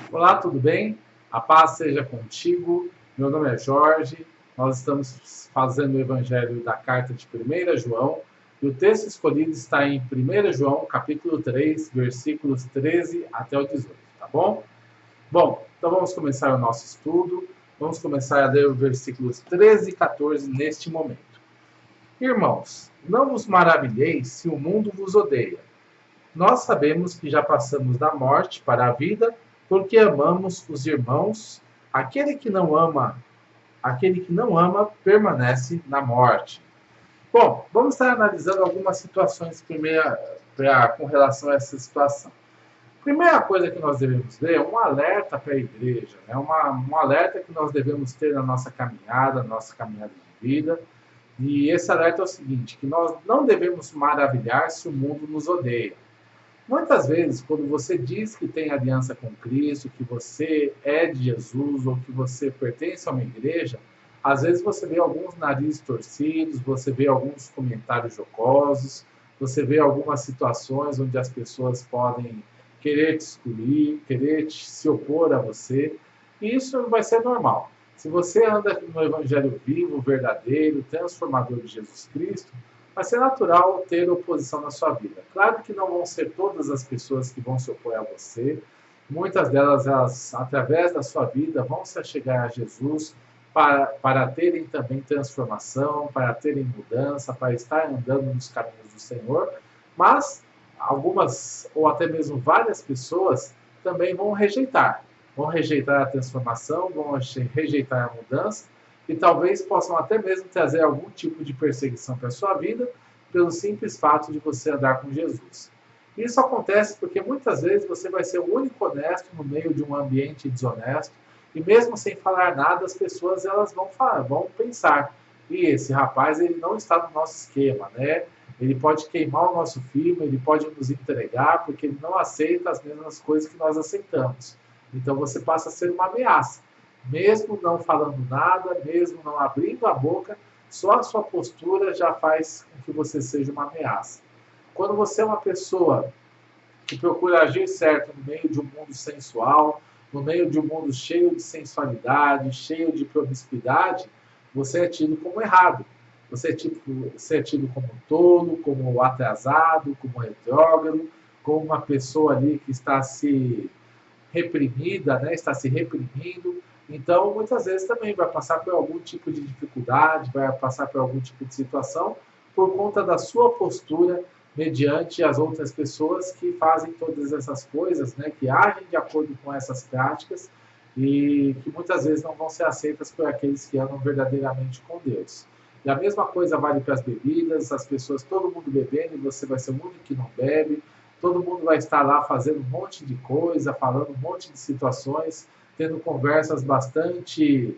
Olá, tudo bem? A paz seja contigo. Meu nome é Jorge. Nós estamos fazendo o Evangelho da carta de 1 João. E o texto escolhido está em 1 João, capítulo 3, versículos 13 até o 18, tá bom? Bom, então vamos começar o nosso estudo. Vamos começar a ler os versículos 13 e 14 neste momento. Irmãos, não vos maravilheis se o mundo vos odeia. Nós sabemos que já passamos da morte para a vida, porque amamos os irmãos. Aquele que não ama permanece na morte. Bom, vamos estar analisando algumas situações com relação a essa situação. Primeira coisa que nós devemos ver é um alerta para a igreja, né? Um alerta que nós devemos ter na nossa caminhada de vida. E esse alerta é o seguinte, que nós não devemos maravilhar se o mundo nos odeia. Muitas vezes, quando você diz que tem aliança com Cristo, que você é de Jesus ou que você pertence a uma igreja, às vezes você vê alguns narizes torcidos, você vê alguns comentários jocosos, você vê algumas situações onde as pessoas podem querer te excluir, se opor a você, e isso vai ser normal. Se você anda no evangelho vivo, verdadeiro, transformador de Jesus Cristo, vai ser natural ter oposição na sua vida. Claro que não vão ser todas as pessoas que vão se opor a você. Muitas delas, elas, através da sua vida, vão se achegar a Jesus para terem também transformação, para terem mudança, para estar andando nos caminhos do Senhor. Mas algumas, ou até mesmo várias pessoas, também vão rejeitar. Vão rejeitar a transformação, vão rejeitar a mudança, e talvez possam até mesmo trazer algum tipo de perseguição para a sua vida, pelo simples fato de você andar com Jesus. Isso acontece porque muitas vezes você vai ser o único honesto no meio de um ambiente desonesto, e mesmo sem falar nada, as pessoas elas vão pensar, e esse rapaz ele não está no nosso esquema, né? Ele pode queimar o nosso filme, ele pode nos entregar, porque ele não aceita as mesmas coisas que nós aceitamos. Então você passa a ser uma ameaça. Mesmo não falando nada, mesmo não abrindo a boca, só a sua postura já faz com que você seja uma ameaça. Quando você é uma pessoa que procura agir certo no meio de um mundo sensual, no meio de um mundo cheio de sensualidade, cheio de promiscuidade, você é tido como errado. Você é tido como tolo, como atrasado, como retrógrado, como uma pessoa ali que está se reprimida, né? Está se reprimindo. Então, muitas vezes também vai passar por algum tipo de dificuldade, vai passar por algum tipo de situação por conta da sua postura mediante as outras pessoas que fazem todas essas coisas, né? Que agem de acordo com essas práticas e que muitas vezes não vão ser aceitas por aqueles que andam verdadeiramente com Deus. E a mesma coisa vale para as bebidas, as pessoas, todo mundo bebendo e você vai ser o único que não bebe, todo mundo vai estar lá fazendo um monte de coisa, falando um monte de situações, tendo conversas bastante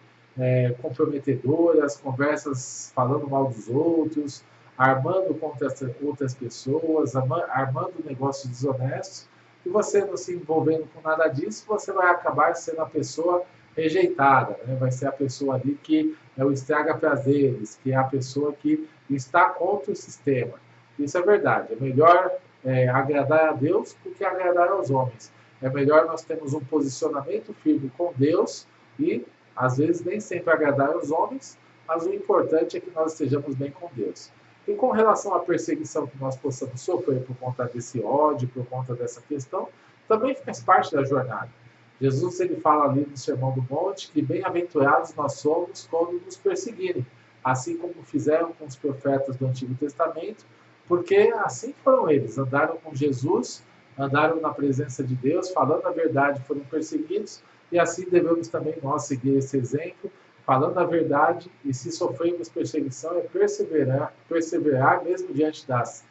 comprometedoras, conversas falando mal dos outros, armando contra outras pessoas, armando negócios desonestos, e você não se envolvendo com nada disso, você vai acabar sendo a pessoa rejeitada, né? Vai ser a pessoa ali que é o estraga-prazeres, que é a pessoa que está contra o sistema. Isso é verdade. É melhor agradar a Deus do que agradar aos homens. É melhor nós termos um posicionamento firme com Deus e, às vezes, nem sempre agradar aos homens, mas o importante é que nós estejamos bem com Deus. E com relação à perseguição que nós possamos sofrer por conta desse ódio, por conta dessa questão, também faz parte da jornada. Jesus ele fala ali no Sermão do Monte que bem-aventurados nós somos quando nos perseguirem, assim como fizeram com os profetas do Antigo Testamento, porque assim foram eles, andaram com Jesus, andaram na presença de Deus, falando a verdade, foram perseguidos, e assim devemos também nós seguir esse exemplo, falando a verdade, e se sofremos perseguição, é perseverar mesmo diante das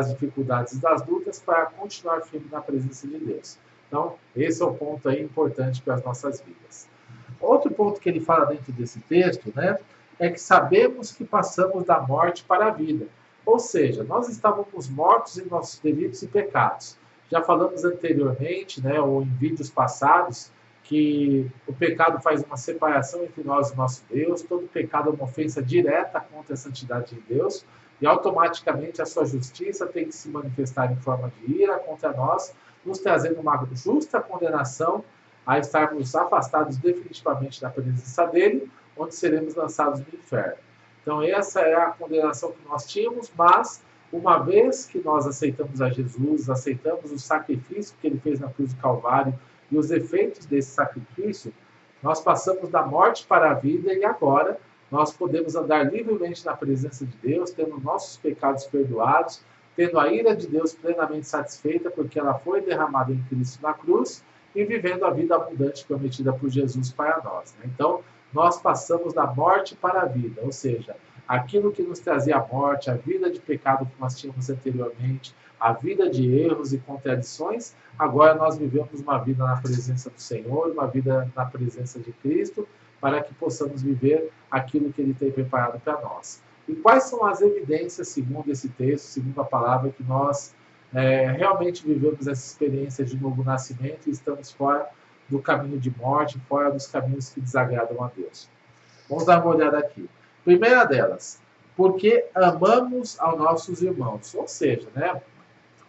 dificuldades e das lutas, para continuar firme na presença de Deus. Então, esse é o ponto aí importante para as nossas vidas. Outro ponto que ele fala dentro desse texto, né, é que sabemos que passamos da morte para a vida. Ou seja, nós estávamos mortos em nossos delitos e pecados. Já falamos anteriormente, né, ou em vídeos passados, que o pecado faz uma separação entre nós e o nosso Deus, todo pecado é uma ofensa direta contra a santidade de Deus, e automaticamente a sua justiça tem que se manifestar em forma de ira contra nós, nos trazendo uma justa condenação a estarmos afastados definitivamente da presença dele, onde seremos lançados no inferno. Então essa é a condenação que nós tínhamos, mas uma vez que nós aceitamos a Jesus, aceitamos o sacrifício que ele fez na cruz do Calvário e os efeitos desse sacrifício, nós passamos da morte para a vida e agora nós podemos andar livremente na presença de Deus, tendo nossos pecados perdoados, tendo a ira de Deus plenamente satisfeita, porque ela foi derramada em Cristo na cruz, e vivendo a vida abundante prometida por Jesus para nós. Então, nós passamos da morte para a vida, ou seja, aquilo que nos trazia a morte, a vida de pecado que nós tínhamos anteriormente, a vida de erros e contradições, agora nós vivemos uma vida na presença do Senhor, uma vida na presença de Cristo, para que possamos viver aquilo que ele tem preparado para nós. E quais são as evidências, segundo esse texto, segundo a palavra, que nós realmente vivemos essa experiência de novo nascimento e estamos fora do caminho de morte, fora dos caminhos que desagradam a Deus? Vamos dar uma olhada aqui. Primeira delas, porque amamos aos nossos irmãos. Ou seja,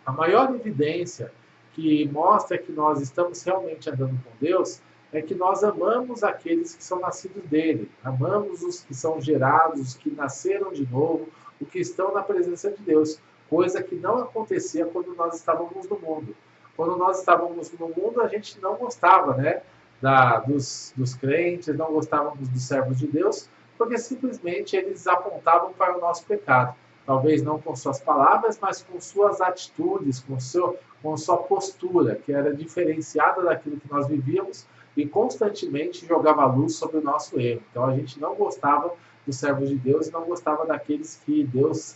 a maior evidência que mostra que nós estamos realmente andando com Deus é que nós amamos aqueles que são nascidos dele, amamos os que são gerados, os que nasceram de novo, os que estão na presença de Deus, coisa que não acontecia quando nós estávamos no mundo. Quando nós estávamos no mundo, a gente não gostava, dos crentes, não gostávamos dos servos de Deus, porque simplesmente eles apontavam para o nosso pecado. Talvez não com suas palavras, mas com suas atitudes, com sua postura, que era diferenciada daquilo que nós vivíamos, e constantemente jogava luz sobre o nosso erro. Então a gente não gostava dos servos de Deus e não gostava daqueles que Deus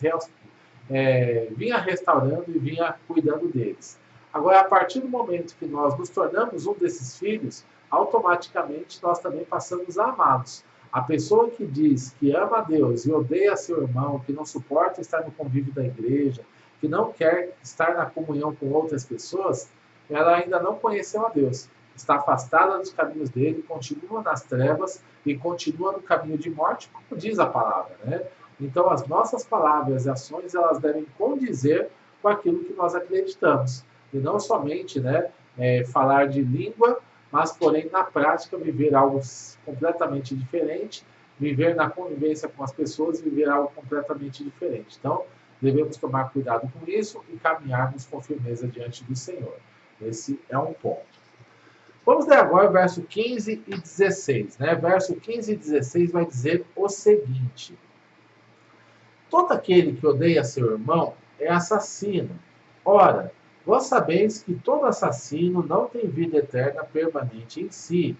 vinha restaurando e vinha cuidando deles. Agora, a partir do momento que nós nos tornamos um desses filhos, automaticamente nós também passamos a amá-los. A pessoa que diz que ama a Deus e odeia seu irmão, que não suporta estar no convívio da igreja, que não quer estar na comunhão com outras pessoas, ela ainda não conheceu a Deus. Está afastada dos caminhos dele, continua nas trevas e continua no caminho de morte, como diz a palavra, Então, as nossas palavras e ações, elas devem condizer com aquilo que nós acreditamos. E não somente, falar de língua, mas, porém, na prática, viver algo completamente diferente, viver na convivência com as pessoas, viver algo completamente diferente. Então, devemos tomar cuidado com isso e caminharmos com firmeza diante do Senhor. Esse é um ponto. Vamos ler agora o verso 15 e 16. Verso 15 e 16 vai dizer o seguinte: todo aquele que odeia seu irmão é assassino. Ora, vós sabeis que todo assassino não tem vida eterna permanente em si.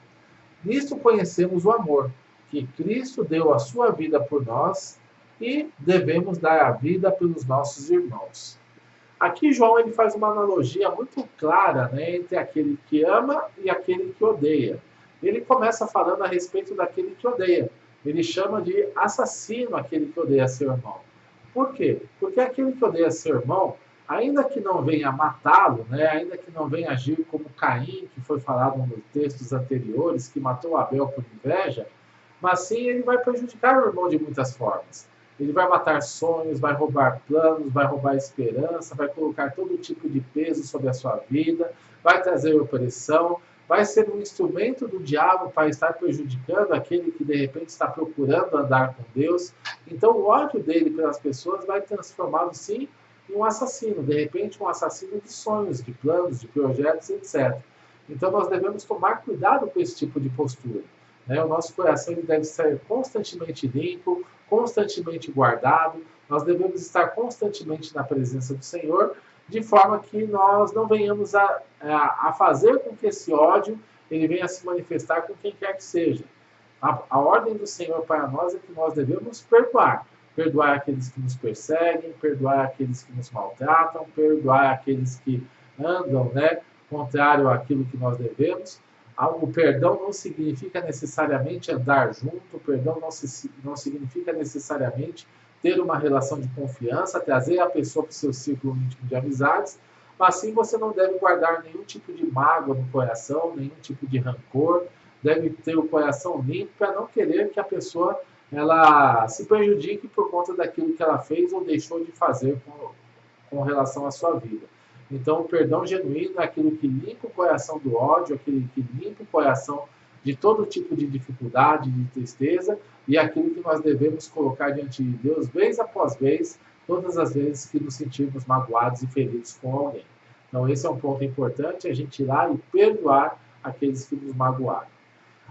Nisto conhecemos o amor, que Cristo deu a sua vida por nós e devemos dar a vida pelos nossos irmãos. Aqui João ele faz uma analogia muito clara entre aquele que ama e aquele que odeia. Ele começa falando a respeito daquele que odeia. Ele chama de assassino aquele que odeia seu irmão. Por quê? Porque aquele que odeia seu irmão, ainda que não venha matá-lo, ainda que não venha agir como Caim, que foi falado nos textos anteriores, que matou Abel por inveja, mas sim ele vai prejudicar o irmão de muitas formas. Ele vai matar sonhos, vai roubar planos, vai roubar esperança, vai colocar todo tipo de peso sobre a sua vida, vai trazer opressão, vai ser um instrumento do diabo para estar prejudicando aquele que de repente está procurando andar com Deus. Então o ódio dele pelas pessoas vai transformá-lo sim em um assassino, de repente um assassino de sonhos, de planos, de projetos, etc. Então nós devemos tomar cuidado com esse tipo de postura. O nosso coração ele deve ser constantemente limpo, constantemente guardado, nós devemos estar constantemente na presença do Senhor, de forma que nós não venhamos a fazer com que esse ódio ele venha se manifestar com quem quer que seja. A ordem do Senhor para nós é que nós devemos perdoar. Perdoar aqueles que nos perseguem, perdoar aqueles que nos maltratam, perdoar aqueles que andam contrário àquilo que nós devemos. O perdão não significa necessariamente andar junto, o perdão não significa necessariamente ter uma relação de confiança, trazer a pessoa para o seu círculo íntimo de amizades, mas sim você não deve guardar nenhum tipo de mágoa no coração, nenhum tipo de rancor, deve ter o coração limpo para não querer que a pessoa ela se prejudique por conta daquilo que ela fez ou deixou de fazer com relação à sua vida. Então, o perdão genuíno é aquilo que limpa o coração do ódio, aquilo que limpa o coração de todo tipo de dificuldade, de tristeza, e aquilo que nós devemos colocar diante de Deus, vez após vez, todas as vezes que nos sentirmos magoados e feridos com alguém. Então, esse é um ponto importante, a gente ir lá e perdoar aqueles que nos magoaram.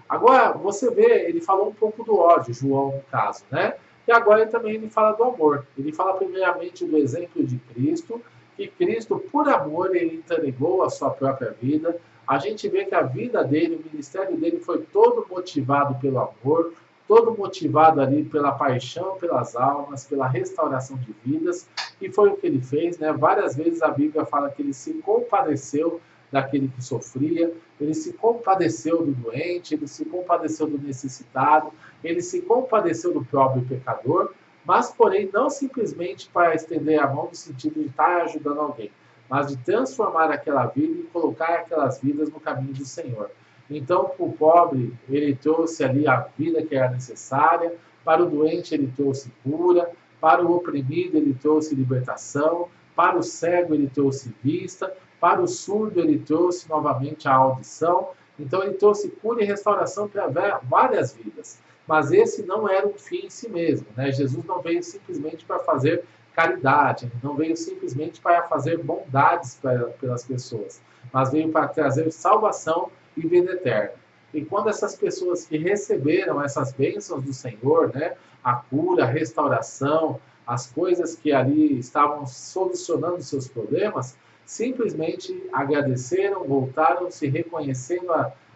Agora, você vê, ele falou um pouco do ódio, João, no caso, né? E agora também ele fala do amor. Ele fala primeiramente do exemplo de Cristo, que Cristo, por amor, ele entregou a sua própria vida. A gente vê que a vida dele, o ministério dele foi todo motivado pelo amor, todo motivado ali pela paixão pelas almas, pela restauração de vidas, e foi o que ele fez, né? Várias vezes a Bíblia fala que ele se compadeceu daquele que sofria, ele se compadeceu do doente, ele se compadeceu do necessitado, ele se compadeceu do próprio pecador, mas, porém, não simplesmente para estender a mão no sentido de estar ajudando alguém, mas de transformar aquela vida e colocar aquelas vidas no caminho do Senhor. Então, para o pobre, ele trouxe ali a vida que era necessária, para o doente, ele trouxe cura, para o oprimido, ele trouxe libertação, para o cego, ele trouxe vista, para o surdo, ele trouxe novamente a audição. Então, ele trouxe cura e restauração para várias vidas. Mas esse não era um fim em si mesmo, né? Jesus não veio simplesmente para fazer caridade, ele não veio simplesmente para fazer bondades pelas pessoas, mas veio para trazer salvação e vida eterna. E quando essas pessoas que receberam essas bênçãos do Senhor, né, a cura, a restauração, as coisas que ali estavam solucionando seus problemas, simplesmente agradeceram, voltaram se reconhecendo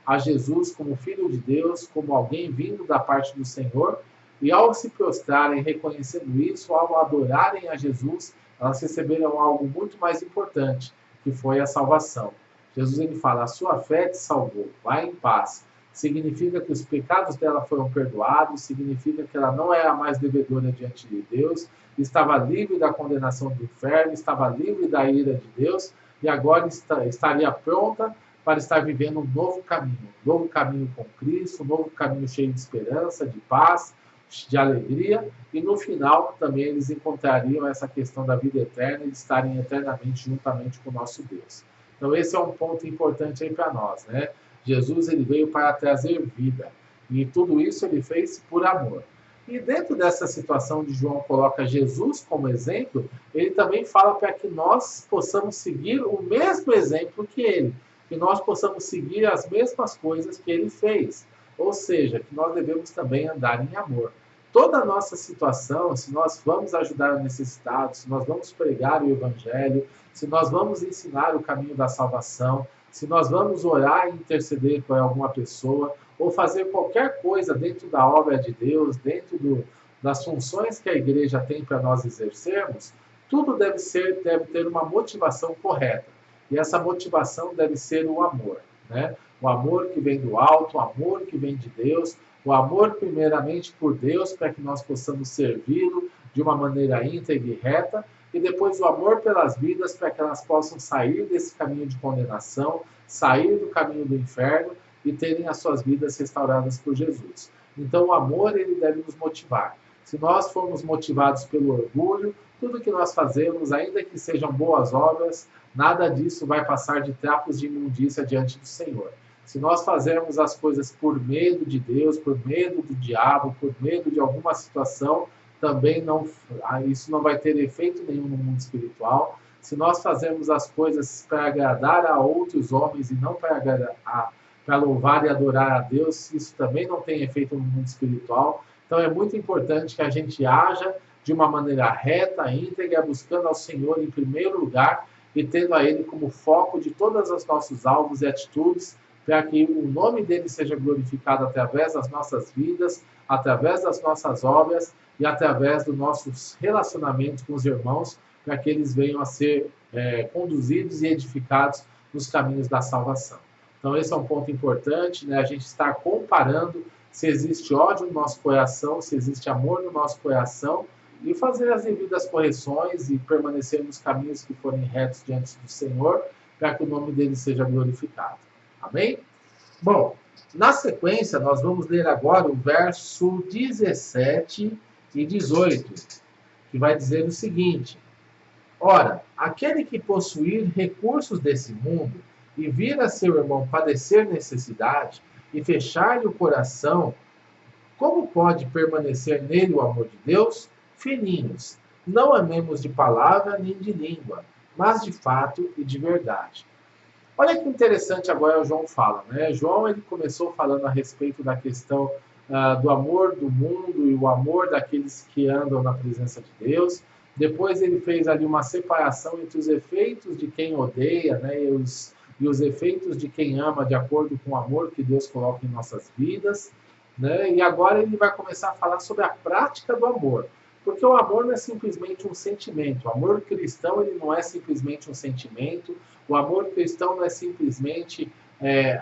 a Jesus como Filho de Deus, como alguém vindo da parte do Senhor, e ao se prostrarem reconhecendo isso, ao adorarem a Jesus, elas receberam algo muito mais importante, que foi a salvação. Jesus ele fala, a sua fé te salvou, vai em paz. Significa que os pecados dela foram perdoados, significa que ela não era mais devedora diante de Deus, estava livre da condenação do inferno, estava livre da ira de Deus, e agora estaria pronta para estar vivendo um novo caminho com Cristo, um novo caminho cheio de esperança, de paz, de alegria, e no final também eles encontrariam essa questão da vida eterna e de estarem eternamente juntamente com o nosso Deus. Então esse é um ponto importante aí para nós, né? Jesus ele veio para trazer vida, e tudo isso ele fez por amor. E dentro dessa situação de João coloca Jesus como exemplo, ele também fala para que nós possamos seguir o mesmo exemplo que ele, que nós possamos seguir as mesmas coisas que ele fez. Ou seja, que nós devemos também andar em amor. Toda a nossa situação, se nós vamos ajudar o necessitado, se nós vamos pregar o Evangelho, se nós vamos ensinar o caminho da salvação, se nós vamos orar e interceder por alguma pessoa, ou fazer qualquer coisa dentro da obra de Deus, dentro das funções que a igreja tem para nós exercermos, tudo deve ter uma motivação correta. E essa motivação deve ser o amor, né? O amor que vem do alto, o amor que vem de Deus, o amor primeiramente por Deus, para que nós possamos servi-lo de uma maneira íntegra e reta, e depois o amor pelas vidas, para que elas possam sair desse caminho de condenação, sair do caminho do inferno e terem as suas vidas restauradas por Jesus. Então o amor ele deve nos motivar. Se nós formos motivados pelo orgulho, tudo que nós fazemos, ainda que sejam boas obras, nada disso vai passar de trapos de imundícia diante do Senhor. Se nós fazermos as coisas por medo de Deus, por medo do diabo, por medo de alguma situação, também isso não vai ter efeito nenhum no mundo espiritual. Se nós fazermos as coisas para agradar a outros homens e não para louvar e adorar a Deus, isso também não tem efeito no mundo espiritual. Então é muito importante que a gente haja de uma maneira reta, íntegra, buscando ao Senhor em primeiro lugar e tendo a Ele como foco de todos os nossos alvos e atitudes, para que o nome dele seja glorificado através das nossas vidas, através das nossas obras e através dos nossos relacionamentos com os irmãos, para que eles venham a ser conduzidos e edificados nos caminhos da salvação. Então esse é um ponto importante, né? A gente está comparando se existe ódio no nosso coração, se existe amor no nosso coração, e fazer as devidas correções e permanecer nos caminhos que forem retos diante do Senhor, para que o nome dele seja glorificado. Amém? Bom, na sequência, nós vamos ler agora o verso 17 e 18, que vai dizer o seguinte: Ora, aquele que possuir recursos desse mundo e vir a seu irmão padecer necessidade e fechar-lhe o coração, como pode permanecer nele o amor de Deus? Filhinhos, não amemos de palavra nem de língua, mas de fato e de verdade. Olha que interessante agora o João fala, né? João ele começou falando a respeito da questão do amor do mundo e o amor daqueles que andam na presença de Deus. Depois ele fez ali uma separação entre os efeitos de quem odeia, né? E os efeitos de quem ama, de acordo com o amor que Deus coloca em nossas vidas, né? E agora ele vai começar a falar sobre a prática do amor. Porque o amor não é simplesmente um sentimento. O amor cristão ele não é simplesmente um sentimento. O amor cristão não é simplesmente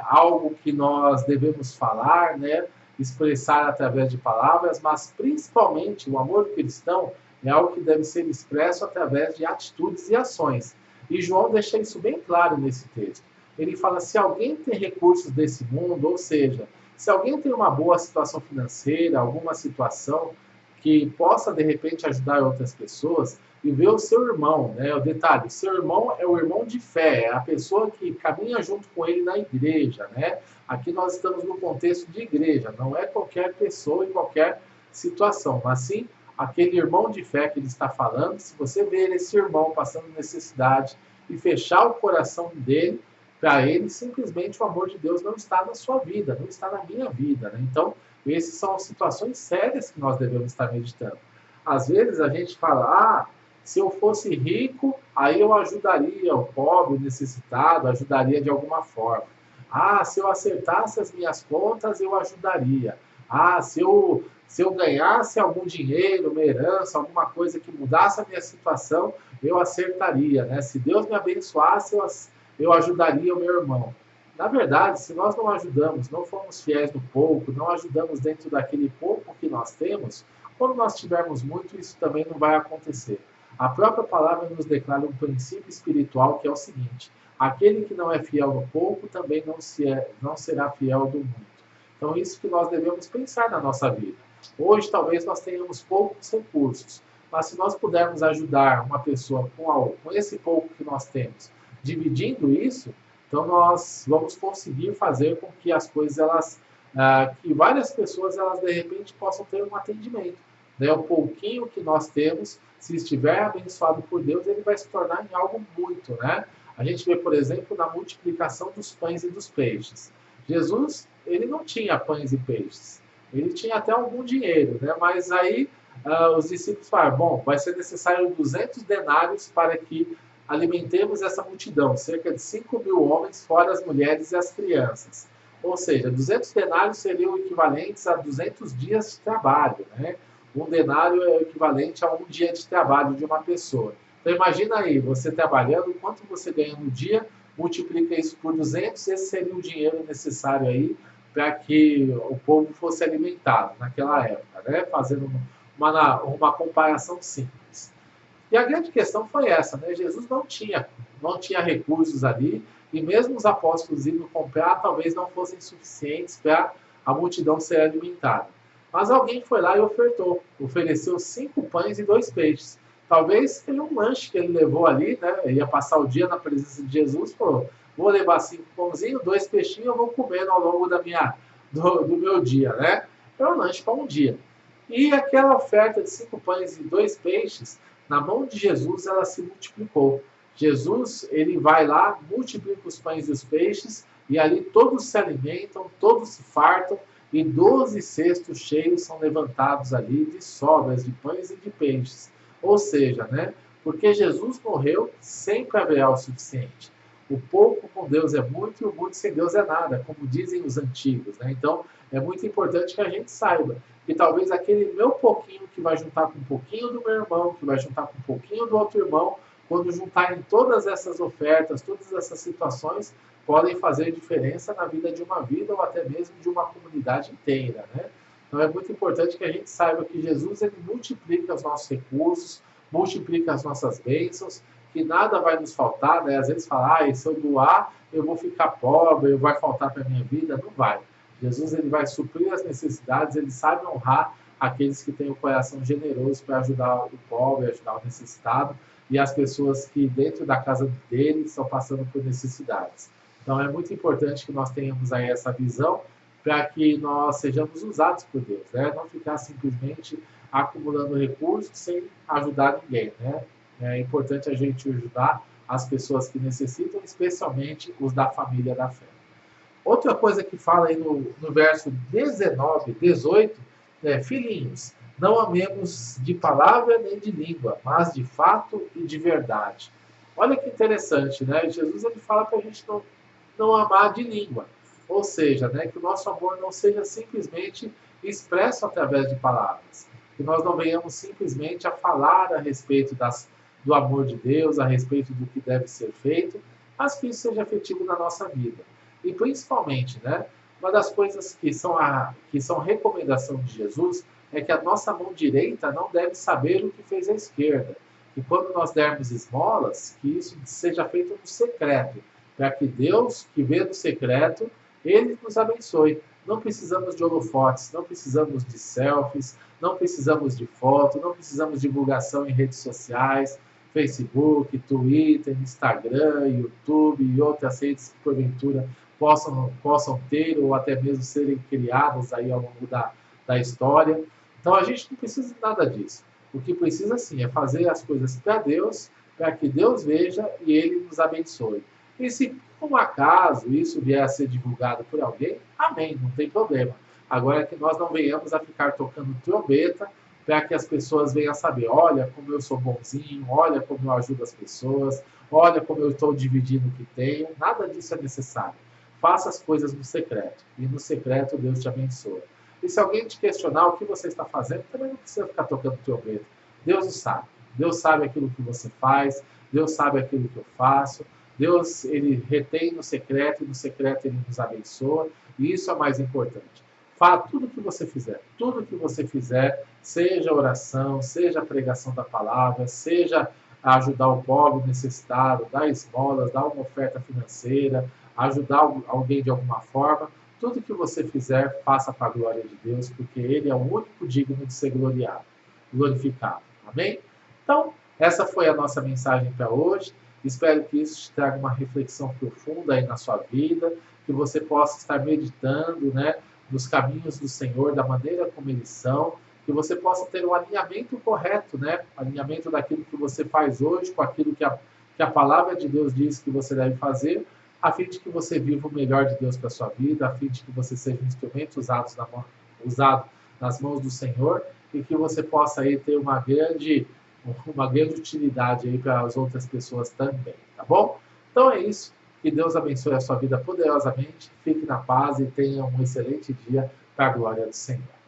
algo que nós devemos falar, né? Expressar através de palavras, mas principalmente o amor cristão é algo que deve ser expresso através de atitudes e ações. E João deixa isso bem claro nesse texto. Ele fala, se alguém tem recursos desse mundo, ou seja, se alguém tem uma boa situação financeira, alguma situação que possa, de repente, ajudar outras pessoas, e ver o seu irmão, né? O detalhe, o seu irmão é o irmão de fé, é a pessoa que caminha junto com ele na igreja, né? Aqui nós estamos no contexto de igreja, não é qualquer pessoa em qualquer situação, mas sim aquele irmão de fé que ele está falando. Se você ver esse irmão passando necessidade e fechar o coração dele, para ele, simplesmente o amor de Deus não está na sua vida, não está na minha vida, né? Então, essas são situações sérias que nós devemos estar meditando. Às vezes a gente fala, se eu fosse rico, aí eu ajudaria o pobre, o necessitado, ajudaria de alguma forma. Se eu acertasse as minhas contas, eu ajudaria. Se eu ganhasse algum dinheiro, uma herança, alguma coisa que mudasse a minha situação, eu acertaria, né? Se Deus me abençoasse, eu ajudaria o meu irmão. Na verdade, se nós não ajudamos, não formos fiéis no pouco, não ajudamos dentro daquele pouco que nós temos, quando nós tivermos muito, isso também não vai acontecer. A própria palavra nos declara um princípio espiritual que é o seguinte: aquele que não é fiel no pouco também não será fiel do muito. Então, isso que nós devemos pensar na nossa vida. Hoje, talvez nós tenhamos poucos recursos, mas se nós pudermos ajudar uma pessoa com esse pouco que nós temos, dividindo isso, então nós vamos conseguir fazer com que as coisas, que várias pessoas, elas de repente possam ter um atendimento. Né? O pouquinho que nós temos, se estiver abençoado por Deus, ele vai se tornar em algo muito, né? A gente vê, por exemplo, na multiplicação dos pães e dos peixes. Jesus, ele não tinha pães e peixes. Ele tinha até algum dinheiro, né? Mas aí os discípulos falaram, bom, vai ser necessário 200 denários para que alimentemos essa multidão, cerca de 5.000 homens, fora as mulheres e as crianças. Ou seja, 200 denários seriam equivalentes a 200 dias de trabalho, né? Um denário é equivalente a um dia de trabalho de uma pessoa. Então imagina aí, você trabalhando, quanto você ganha no dia, multiplica isso por 200, esse seria o dinheiro necessário aí para que o povo fosse alimentado naquela época, né? Fazendo uma comparação simples. E a grande questão foi essa, né? Jesus não tinha recursos ali, e mesmo os apóstolos indo comprar, talvez não fossem suficientes para a multidão ser alimentada. Mas alguém foi lá e ofereceu 5 pães e 2 peixes. Talvez seja um lanche que ele levou ali, né? Ele ia passar o dia na presença de Jesus, falou, vou levar 5 pãozinhos, 2 peixinhos, eu vou comendo ao longo do meu dia, né? É um lanche para um dia. E aquela oferta de 5 pães e 2 peixes, na mão de Jesus, ela se multiplicou. Jesus, ele vai lá, multiplica os pães e os peixes, e ali todos se alimentam, todos se fartam, e 12 cestos cheios são levantados ali de sobras de pães e de peixes. Ou seja, né? Porque Jesus morreu, sempre haverá o suficiente. O pouco com Deus é muito e o muito sem Deus é nada, como dizem os antigos, né? Então, é muito importante que a gente saiba que talvez aquele meu pouquinho que vai juntar com um pouquinho do meu irmão, que vai juntar com um pouquinho do outro irmão, quando juntarem todas essas ofertas, todas essas situações, podem fazer diferença na vida de uma vida ou até mesmo de uma comunidade inteira, né? Então é muito importante que a gente saiba que Jesus ele multiplica os nossos recursos, multiplica as nossas bênçãos, que nada vai nos faltar, né? Às vezes fala, se eu doar, eu vou ficar pobre, vai faltar para a minha vida. Não vai. Jesus ele vai suprir as necessidades, ele sabe honrar aqueles que têm o coração generoso para ajudar o pobre, ajudar o necessitado. e as pessoas que dentro da casa dele estão passando por necessidades. Então é muito importante que nós tenhamos aí essa visão para que nós sejamos usados por Deus, né? Não ficar simplesmente acumulando recursos sem ajudar ninguém, né? É importante a gente ajudar as pessoas que necessitam, especialmente os da família da fé. Outra coisa que fala aí no verso 19, 18, é: filhinhos, não amemos de palavra nem de língua, mas de fato e de verdade. Olha que interessante, né? Jesus ele fala para a gente não amar de língua. Ou seja, né, que o nosso amor não seja simplesmente expresso através de palavras. Que nós não venhamos simplesmente a falar a respeito do amor de Deus, a respeito do que deve ser feito, mas que isso seja efetivo na nossa vida. E principalmente, né, uma das coisas que são recomendação de Jesus é que a nossa mão direita não deve saber o que fez a esquerda. Que quando nós dermos esmolas, que isso seja feito no secreto, para que Deus, que vê no secreto, ele nos abençoe. Não precisamos de holofotes, não precisamos de selfies, não precisamos de foto, não precisamos de divulgação em redes sociais, Facebook, Twitter, Instagram, YouTube e outras redes que porventura possam ter ou até mesmo serem criadas aí ao longo da história. Então a gente não precisa de nada disso. O que precisa sim é fazer as coisas para Deus, para que Deus veja e ele nos abençoe. E se por um acaso isso vier a ser divulgado por alguém, amém, não tem problema. Agora é que nós não venhamos a ficar tocando trombeta para que as pessoas venham a saber: olha como eu sou bonzinho, olha como eu ajudo as pessoas, olha como eu estou dividindo o que tenho. Nada disso é necessário. Faça as coisas no secreto, e no secreto Deus te abençoa. E se alguém te questionar o que você está fazendo, também não precisa ficar tocando trombeta. Deus o sabe. Deus sabe aquilo que você faz, Deus sabe aquilo que eu faço. Deus, ele retém no secreto, e no secreto ele nos abençoa, e isso é o mais importante. Fala tudo que você fizer, seja oração, seja a pregação da palavra, seja ajudar o pobre necessitado, dar esmolas, dar uma oferta financeira, ajudar alguém de alguma forma, tudo que você fizer, faça para a glória de Deus, porque ele é o único digno de ser glorificado. Amém? Então, essa foi a nossa mensagem para hoje. Espero que isso te traga uma reflexão profunda aí na sua vida, que você possa estar meditando, né, nos caminhos do Senhor, da maneira como eles são, que você possa ter um alinhamento correto, né, alinhamento daquilo que você faz hoje com aquilo que a palavra de Deus diz que você deve fazer, a fim de que você viva o melhor de Deus para a sua vida, a fim de que você seja um instrumento usado nas mãos do Senhor, e que você possa aí ter uma grande utilidade aí para as outras pessoas também, tá bom? Então é isso. Que Deus abençoe a sua vida poderosamente. Fique na paz e tenha um excelente dia para a glória do Senhor.